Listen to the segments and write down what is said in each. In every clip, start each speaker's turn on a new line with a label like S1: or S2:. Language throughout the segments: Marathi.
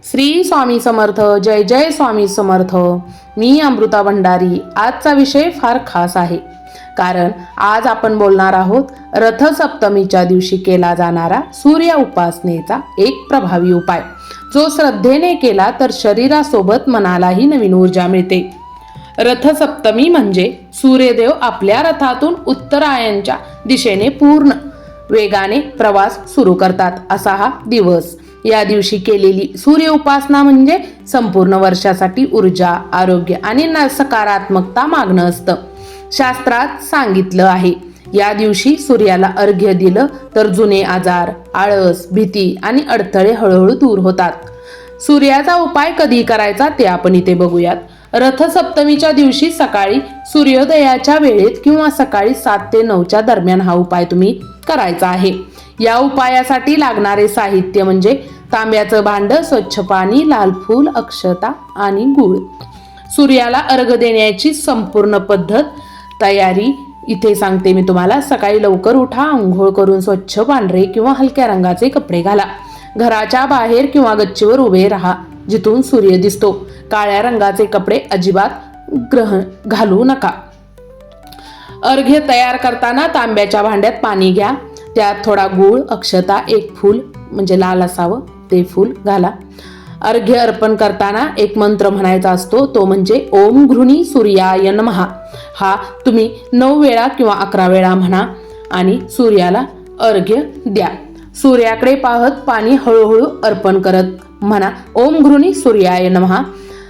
S1: श्री स्वामी समर्थ. जय जय स्वामी समर्थ. मी अमृता भंडारी. आजचा विषय फार खास आहे, कारण आज आपण बोलणार आहोत रथसप्तमीच्या दिवशी केला जाणारा सूर्य उपासनेचा एक प्रभावी उपाय, जो श्रद्धेने केला तर शरीरासोबत मनालाही नवीन ऊर्जा मिळते. रथसप्तमी म्हणजे सूर्यदेव आपल्या रथातून उत्तरायणच्या दिशेने पूर्ण वेगाने प्रवास सुरू करतात असा हा दिवस. या दिवशी केलेली सूर्य उपासना म्हणजे संपूर्ण वर्षासाठी ऊर्जा, आरोग्य आणि सकारात्मकता मागणं असतं. शास्त्रात सांगितलं आहे, या दिवशी सूर्याला अर्घ्य दिलं तर जुने आजार, आळस, भीती आणि अडथळे हळूहळू दूर होतात. सूर्याचा उपाय कधी करायचा ते आपण इथे बघूयात. रथसप्तमीच्या दिवशी सकाळी सूर्योदयाच्या वेळेत किंवा सकाळी 7 ते 9च्या दरम्यान हा उपाय तुम्ही करायचा आहे. या उपायासाठी लागणारे साहित्य म्हणजे तांब्याचं भांड, स्वच्छ पाणी, लाल फूल, अक्षता आणि गूळ. सूर्याला अर्घ देण्याची संपूर्ण पद्धत तयारी इथे सांगते मी तुम्हाला. सकाळी लवकर उठा, आंघोळ करून स्वच्छ पांढरे किंवा हलक्या रंगाचे कपडे घाला. घराच्या बाहेर किंवा गच्चीवर उभे राहा जिथून सूर्य दिसतो. काळ्या रंगाचे कपडे अजिबात घालू नका. अर्घ्य तयार करताना तांब्याच्या भांड्यात पाणी घ्या, त्यात थोडा गूळ, अक्षता, एक फूल म्हणजे लाल असावं ते फूल घाला. अर्घ्य अर्पण करताना एक मंत्र म्हणायचा असतो, तो म्हणजे ओम घृणी सूर्याय नमः. हा तुम्ही 9 वेळा किंवा 11 वेळा म्हणा आणि सूर्याला अर्घ्य द्या. सूर्याकडे पाहत पाणी हळूहळू अर्पण करत म्हणा, ओम घृणी सूर्याय नमः.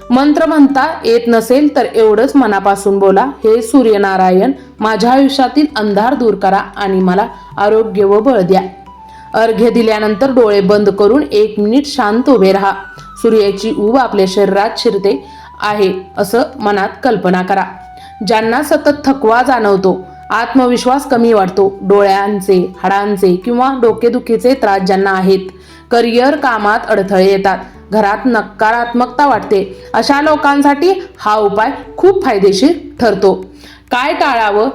S1: मंत्र म्हणता येत नसेल तर एवढंच मनापासून बोला, हे सूर्यनारायण, माझ्या आयुष्यातील अंधार दूर करा आणि मला आरोग्य व बळ द्या. अर्घ्य दिल्यानंतर डोळे बंद करून 1 मिनिट शांत उभे राहा. सूर्याची ऊब आपल्या शरीरात शिरते आहे असं मनात कल्पना करा. ज्यांना सतत थकवा जाणवतो, आत्मविश्वास कमी वाटतो, डोळ्यांचे, हाडांचे किंवा डोकेदुखीचे त्रास ज्यांना आहेत, करिअर कामात अडथळे येतात, घरात नकारात्मकता वाटते, अशा लोकांसाठी हा उपाय खूप फायदेशीर ठरतो. काय टाळावं?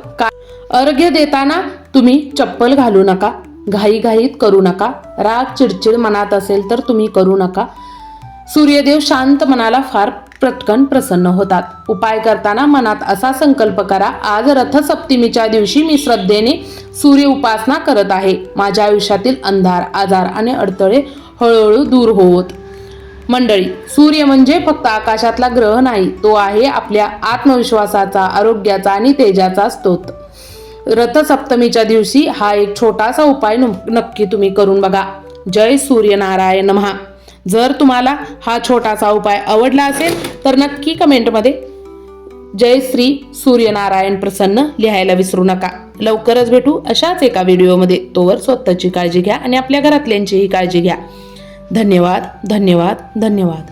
S1: अर्घ्य देताना तुम्ही चप्पल घालू नका, घाईघाईत करू नका, राग चिडचिड मनात असेल तर तुम्ही करू नका. सूर्यदेव शांत मनाला फार पटकन प्रसन्न होतात. उपाय करताना मनात असा संकल्प करा, आज रथसप्तमीच्या दिवशी मी श्रद्धेने सूर्य उपासना करत आहे. माझ्या आयुष्यातील अंधार, आजार आणि अडथळे हळूहळू दूर होत. मंडळी, सूर्य म्हणजे फक्त आकाशातला ग्रह नाही, तो आहे आपल्या आत्मविश्वासाचा, आरोग्याचा आणि तेजाचा स्रोत. रथसप्तमीच्या दिवशी हा एक छोटासा उपाय नक्की तुम्ही करून बघा. जय सूर्यनारायण नमः. जर तुम्हाला हा छोटासा उपाय आवडला असेल तर नक्की कमेंटमध्ये जय श्री सूर्यनारायण प्रसन्न लिहायला विसरू नका. लवकरच भेटू अशाच एका व्हिडिओमध्ये. तोवर स्वतःची काळजी घ्या आणि आपल्या घरातल्यांचीही काळजी घ्या. धन्यवाद, धन्यवाद, धन्यवाद.